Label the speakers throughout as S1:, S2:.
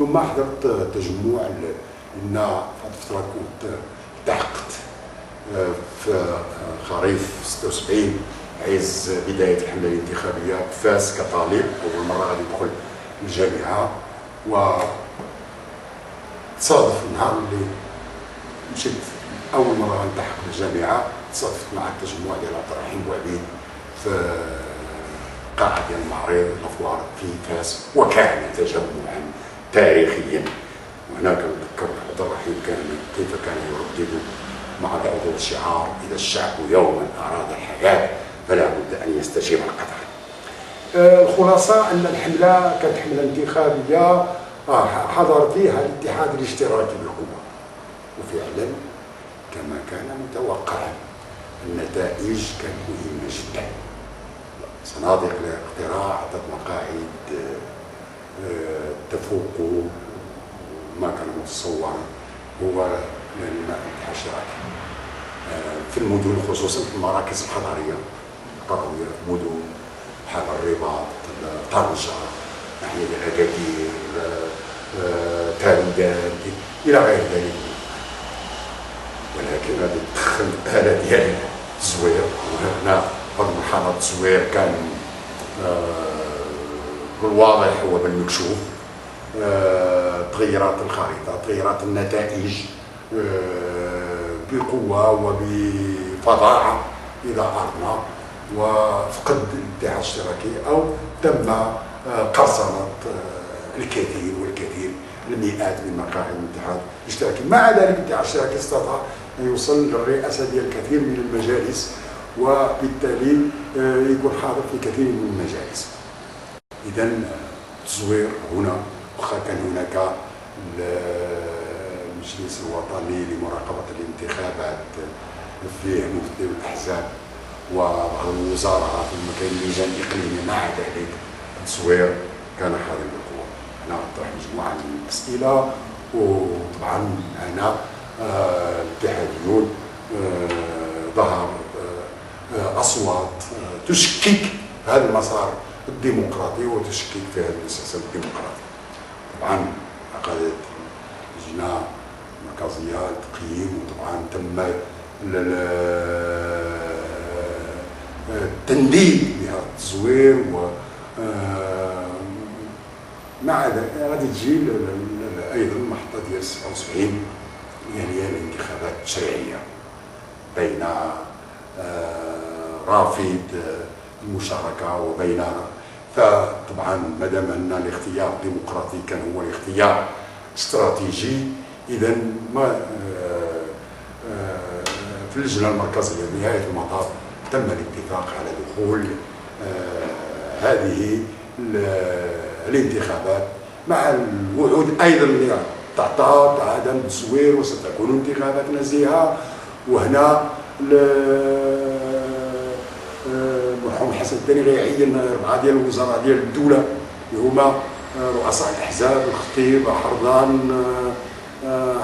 S1: ثم حضرت تجمع لأن في الفترة كنت التحقت في خريف 76 عز بداية الحملة الانتخابية بفاس كطالب، أول مرة غادي ندخل الجامعة، وتصادف النهار اللي مشيت أول مرة غنلتحق بالجامعة تصادفت مع التجمع ديال عبد الرحيم بوعبيد في قاعة ديال المعرض الأفوار في فاس، وكان تجمعا تاريخيا. وهنا كنتذكر عبد الرحيم كيف كان يردد مع بعض الشعار: إذا الشعب يوما أراد الحياة فلا بد أن يستجيب القدر. الخلاصة أن الحملة كانت حملة انتخابية حضر فيها الاتحاد الاشتراكي بالقوة، وفعلا كما كان متوقعا النتائج كانت مهمة جدا. صناديق الاقتراع أعطت مقاعد تفوق ما كان متصور هو الاتحاد الاشتراكي في المدن، خصوصا في المراكز الحضارية القروية، في مدن بحال الرباط، طنجة، ناحية الأكادير، تاندان إلى غير ذلك. ولكن غادي تدخل الآلة ديال التزوير، وهنا هذا مرحلة التزوير كان بالواضح وبالمكشوف. تغيرات الخريطة، تغيرات النتائج بقوة وبفظاعة إذا أردنا، وفقد الاتحاد الاشتراكي أو تم قرصنة الكثير والكثير، المئات من مقاعد الاتحاد الاشتراكي. مع ذلك الاتحاد الاشتراكي استطاع أن يوصل للرئاسة ديال الكثير من المجالس، وبالتالي يكون حاضر في كثير من المجالس. إذا التزوير هنا، واخا كان هناك المجلس الوطني لمراقبة الانتخابات فيه ممثل الأحزاب وبعض الوزراء، ثم كاين لجان إقليمية، مع ذلك التزوير كان حاضر بالقوة. أنا أطرح مجموعة من الأسئلة، وطبعا أنا الاتحاديون ظهر أصوات تشكك هذا المسار الديمقراطي وتشكيك في هذا السياسة الديمقراطي. طبعا عقدت لجنة مركزية للتقييم، وطبعا تم التنديد بهذا التزوير، و مع ذلك غادي تجي ايضا المحطة ديال 77 هي الانتخابات التشريعية بين رافض المشاركة وبين، فطبعا مادام ان الاختيار الديمقراطي كان هو الاختيار استراتيجي، اذا ما في اللجنة المركزية نهاية المطاف تم الاتفاق على دخول هذه الانتخابات، مع الوعود ايضا اللي تعطى عدم التزوير وستكون انتخابات نزيهة. وهنا المرحوم حسن الثاني غيعين 4 ديال الوزراء ديال الدولة اللي هما رؤساء الأحزاب: الخطيب، حرضان،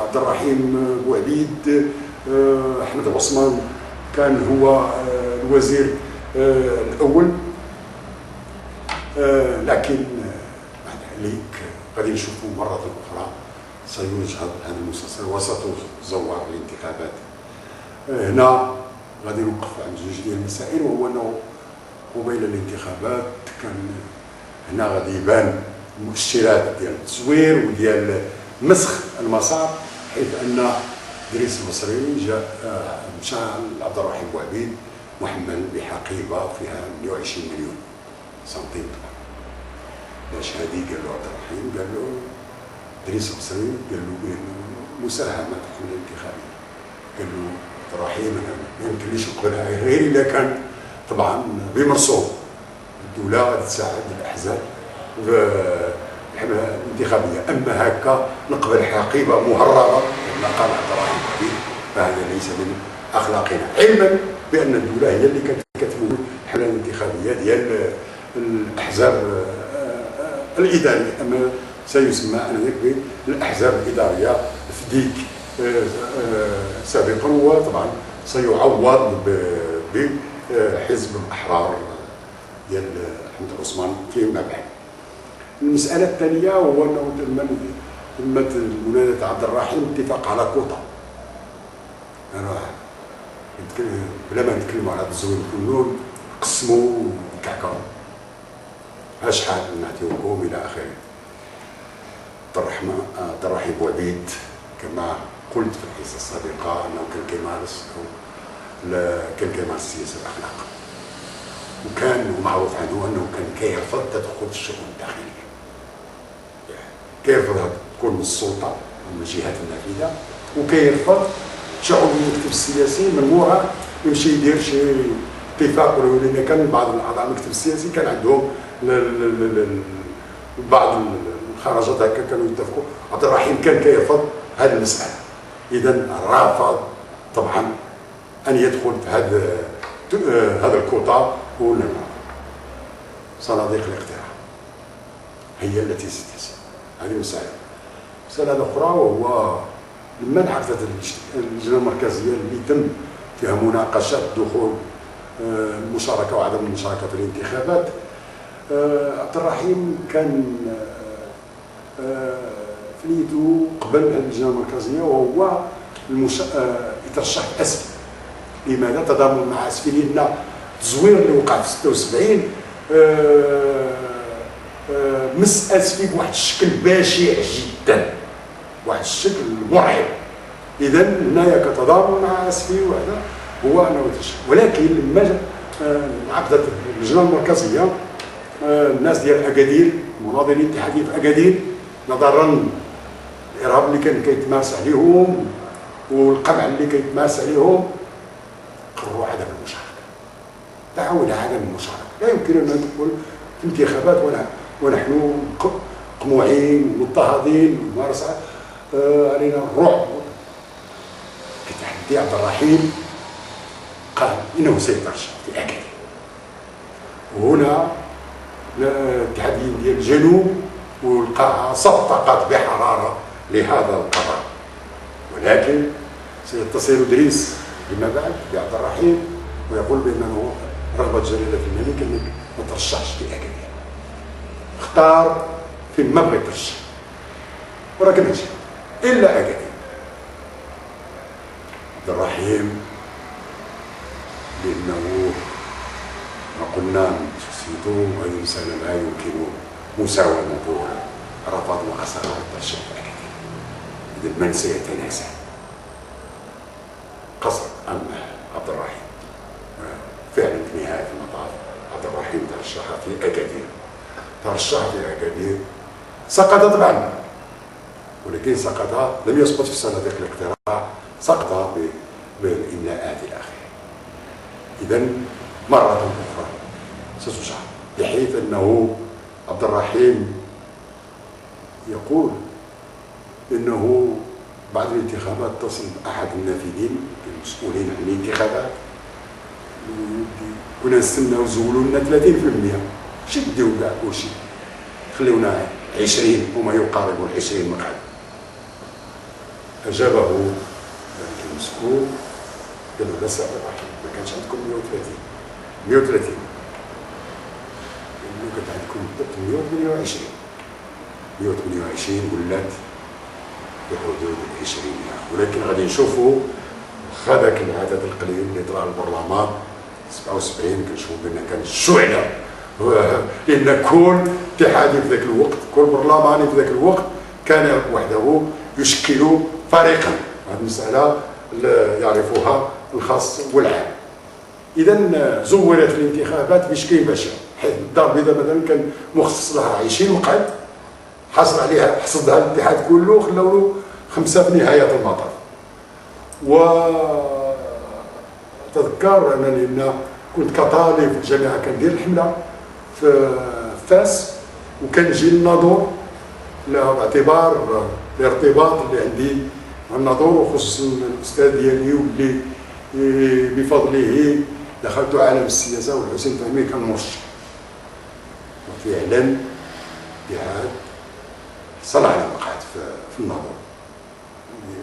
S1: عبد الرحيم بوعبيد، أحمد عثمان كان هو الوزير الأول. لكن بعد ذلك غادي نشوفوا مرة أخرى سيجهض هذا المسلسل وستزور الانتخابات. هنا غادي نوقف عند 2 ديال المسائل، وهو أنه قبيل الانتخابات كان هنا غادي يبان المؤشرات ديال التزوير وديال مسخ المسار، حيث أن إدريس المصري مشى لعبد الرحيم بوعبيد محمل بحقيبة فيها 120 مليون سنتيم. باش هذه قال له عبد الرحيم، قال له إدريس المصري، قال له مساهمة في الحملة الانتخابية. قال له عبد الرحيم أنا ما يمكنليش نقبلها غير إلا كان طبعا بمرسوم الدولة غادي تساعد الأحزاب في الحملة الانتخابية، أما هكا نقبل حقيبة مهربة كما قال عبد الرحيم بوعبيد فهذا ليس من أخلاقنا، علما بأن الدولة هي اللي كانت كتمول الحملة الانتخابية ديال الأحزاب الإدارية، أما سيسمى آنذاك بالأحزاب الإدارية في ديك سابقا، وطبعا سيعوض بحزب الأحرار ديال أحمد عثمان فيما بعد. المسألة الثانية هو أنه تمت المنادى تاع عبد الرحيم اتفاق على كوطه. انا بلا ما نتكلموا على التزوير الفنون قسموا الكعكه شحال نعطيوكم الى اخره. عبد الرحيم بوعبيد كما قلت في الحصه السابقه انه كان كيمارس السياسه الاخلاق، وكان معروف عنه انه كان كيرفض تدخل الشؤون الداخليه، كيرفض تكون من السلطه ومن الجهات النافذه، وكيرفض شعوب المكتب السياسي من موراء يمشي يدير شي اتفاق. لان كان بعض الاعضاء المكتب السياسي كان عندهم بعض الخرجات هكا كانوا يتفقوا. عبد الرحيم كان كيرفض هذه المساله، اذا رافض طبعا ان يدخل في هذا الكوطا. ولا صناديق الاقتراع هي التي ستسير هذه مساله. مساله اخرى وهو لما انعقدت اللجنه المركزيه اللي تم فيها مناقشه دخول المشاركه وعدم المشاركه في الانتخابات، عبد الرحيم كان في نيته قبل اللجنه المركزيه وهو يترشح في اسفل. لماذا؟ تضامن مع اسفل، لان التزوير اللي وقع في 76 مس اسفل بواحد الشكل بشع جدا، واحد الشكل مرعب. اذا هنايا كتضامن مع اسفل وهذا هو انه يترشح. ولكن لما عقدت اللجنه المركزيه الناس ديال اكادير المناضلين الاتحاديين في اكادير نظرا الارهاب اللي كان كيتمارس عليهم والقمع اللي كيتمارس عليهم قرروا عدم المشاركه. دعوا الى عدم المشاركه. لا يمكن ان ندخل في انتخابات ونحن قموعين مضطهدين وممارسه علينا الرعب. كتحدي عبد الرحيم قال انه سيترشح في اكادير. وهنا الاتحاديين ديال الجنوب والقاعه صفقت بحراره لهذا القرار، ولكن سيتصل ادريس فيما بعد بعبد الرحيم ويقول بانه رغبه جلاله الملك انك ما ترشحش في اكادير. اختار فين ما بغى يترشح ولكن ماشي الا اكادير. عبد الرحيم لانه ما قلنا شخصيته هذه مسألة لا يمكن مساومته، رفض وأصر على الترشح في أكادير. إذا من سيتنازع؟ قصر أم عبد الرحيم؟ فعلا في نهاية المطاف عبد الرحيم ترشح في أكادير. ترشح في أكادير، سقط طبعا، ولكن سقط لم يسقط في صناديق الاقتراع، سقط بالإملاءات إلى آخره. إذا مرة أخرى ستشعر، بحيث أنه عبد الرحيم يقول إنه بعد الانتخابات تصل أحد النافذين المسؤولين عن الانتخابات كنا نستناو زولوا لنا 30%، شدوا كاع كلشي خليونا 20 وما يقارب 20 مقعد. أجابه ذلك المسؤول قال له لا سي عبد الرحيم، ما كانش عندكم 130 كانت عندكم بالضبط 128 ولات بحدود 20. ولكن غادي نشوفوا هذاك العدد القليل اللي طلع البرلمان 77 كنشوفوا بان كان الشعله، لان كل اتحادي في ذاك الوقت كل برلماني في ذاك الوقت كان وحده يشكل فريقا. هذه المساله يعرفها الخاص والعام. اذا زورت الانتخابات بشكل بشع، حيث الدار البيضاء مثلا كان مخصص لها 20 مقعد، حصل عليها حصدها الاتحاد كله، خلاو له 5 في نهايه المطاف. وتذكر انني لان كنت كطالب في الجامعه كندير الحمله في فاس، وكان يجي الناظور باعتبار الارتباط اللي عندي مع الناظور، وخصوصا الاستاذ ديالي واللي بفضله دخلت عالم السياسه، والحسين فهمي كان مرشح. وفعلا الاتحاد حصل على مقعد في الناظور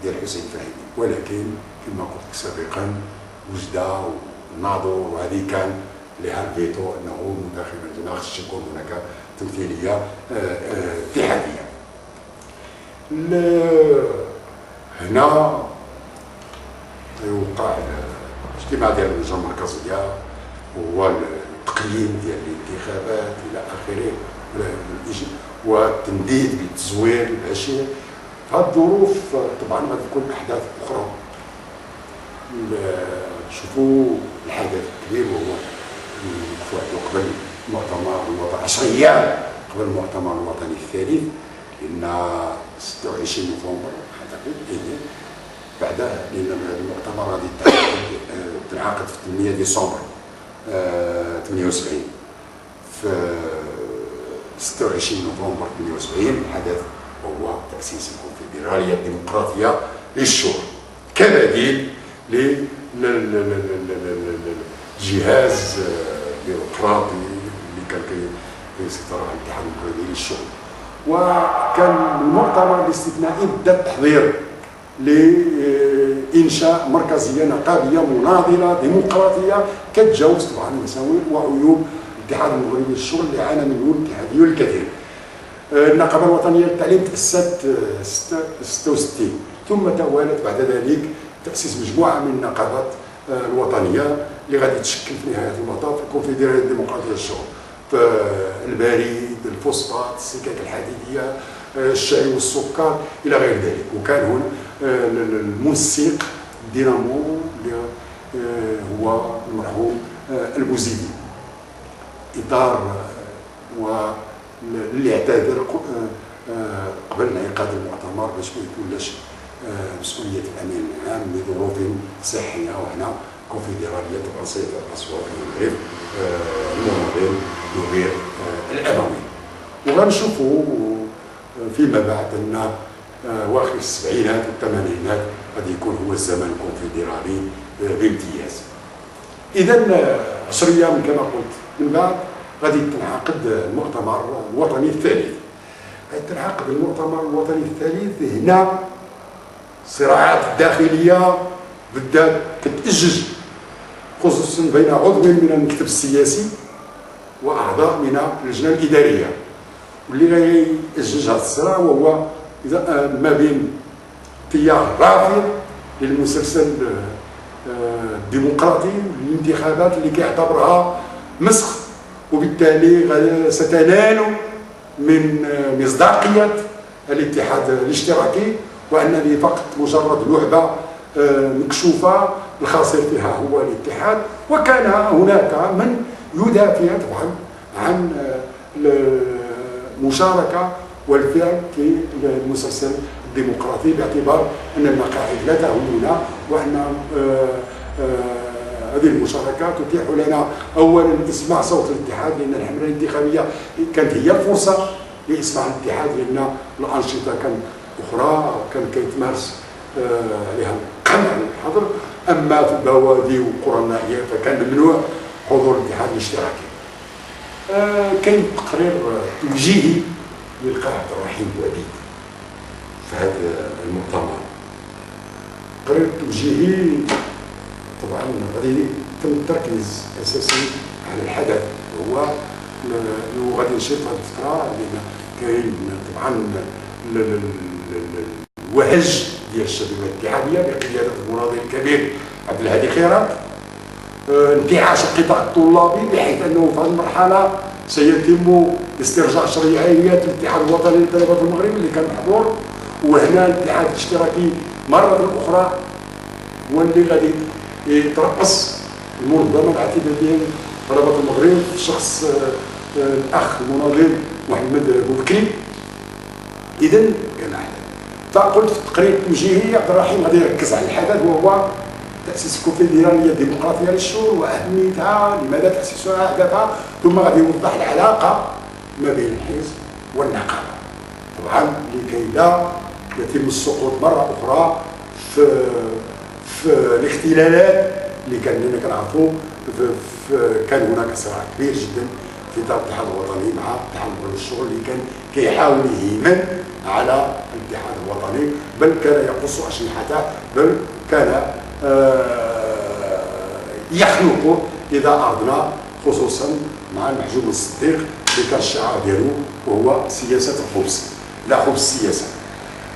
S1: ديال الحسين فهمي، ولكن كما قلت سابقا وجد الناظور وهذه كان لها الفيتو انه داخل ما خصش يكون هناك تمثيليه اتحاديه. هنا يوقع الاجتماع ديال اللجنه المركزيه، هو التقييم ديال الانتخابات الى اخره، والتنديد بالتزوير العشير. في هذه الظروف طبعا غادي تكون احداث اخرى. شوفوا الحدث الكبير وهو قبل المؤتمر الوطني 10 ايام قبل المؤتمر الوطني الثالث، لان 26 نوفمبر اعتقد بعد، لان المؤتمر غادي تنعقد في 8 ديسمبر 78. في 26 نوفمبر 78 الحدث هو تأسيس الكونفدرالية الديمقراطية للشورى كبديل للجهاز بيروقراطي اللي كان كيسيطر على الاتحاد الديمقراطي للشورى. وكان المؤتمر الاستثنائي بدا التحضير لإنشاء مركزية نقابية مناضلة ديمقراطية كتجاوز طبعا المساوئ وعيوب الاتحاد المغربي للشغل اللي عانى منه الاتحاديون الكثير. النقابة الوطنية للتعليم تأسست 66، ثم توالت بعد ذلك تأسيس مجموعة من النقابات الوطنية اللي غادي تشكل في نهاية المطاف الكونفدرالية الديمقراطية للشغل، البريد، الفوسفات، السكك الحديدية، الشاي والسكر الى غير ذلك. وكان هنا المنسق الدينامو اللي هو المرحوم البوزيدي. اطار واللي اعتذر قبل انعقاد المؤتمر باش ما يكونش مسؤوليه الامين العام لظروف صحيه، وهنا كونفدراليه تبع الاصوات المغرب المناضل نوير الاموي. وغنشوفوا فيما بعد ان واخر السبعينات والثمانينات غادي يكون هو الزمن الكونفدرالي بامتياز. اذا 10 ايام كما قلت من بعد غادي تنعقد المؤتمر الوطني الثالث. غادي تنعقد المؤتمر الوطني الثالث. هنا الصراعات الداخليه بدات كتأجج، خصوصا بين عضو من المكتب السياسي واعضاء من اللجنه الاداريه، واللي غيأجج هذا الصراع وهو ما بين تيار رافض للمسلسل الديمقراطي والانتخابات اللي كيعتبرها مسخ، وبالتالي ستنال من مصداقيه الاتحاد الاشتراكي، وانني فقط مجرد لعبه مكشوفه الخاسر فيها هو الاتحاد. وكان هناك من يدافع طبعا عن المشاركه والفعل في المسلسل الديمقراطي، باعتبار ان المقاعد لا تهمنا، وان هذه المشاركه تتيح لنا اولا اسماع صوت الاتحاد، لان الحمله الانتخابيه كانت هي الفرصه لاسماع الاتحاد، لان الانشطه كانت اخرى كان كيتمارس عليها القمع الحظر. اما في البوادي والقرى النائيه فكان ممنوع حضور الاتحاد الاشتراكي. كاين تقرير توجيهي للقاء عبد الرحيم بوعبيد في هذا المؤتمر. تقرير توجيهي طبعا غادي يتم التركيز اساسي على الحدث، هو غادي نشير في هذه الفتره لان كاين طبعا الوهج ديال الشبيبه الاتحاديه بقياده المناضل الكبير عبد الهادي خيرات، انتعاش القطاع الطلابي بحيث انه في هذه المرحله سيتم استرجاع شرعيات الاتحاد الوطني للطلبه المغرب اللي كان محظور، وهنا الاتحاد الاشتراكي مره اخرى هو اللي غادي يترأس المنظمه الاعتداليه لطلبه المغرب في شخص الاخ المناضل محمد بوبكري. اذا كان حدث. فقلت في التقرير التوجيهي عبد الرحيم غادي يركز على الحدث، وهو تأسيس الكونفدرالية الديمقراطية للشورى وأهميتها، لماذا تأسيسها، أهدافها، ثم غادي يوضح العلاقة ما بين الحزب والنقابة، طبعا لكي لا يتم السقوط مرة أخرى في الاختلالات اللي كان كنعرفوا. كان هناك صراع كبير جدا في اطار الاتحاد الوطني مع الاتحاد الوطني للشغل اللي كان كيحاول يهيمن على الاتحاد الوطني، بل كان يقص أجنحته، بل كان يخنقه اذا اردنا، خصوصا مع المحجوب الصديق اللي كان الشعار ديالو وهو سياسه الخبز لا خبز السياسه.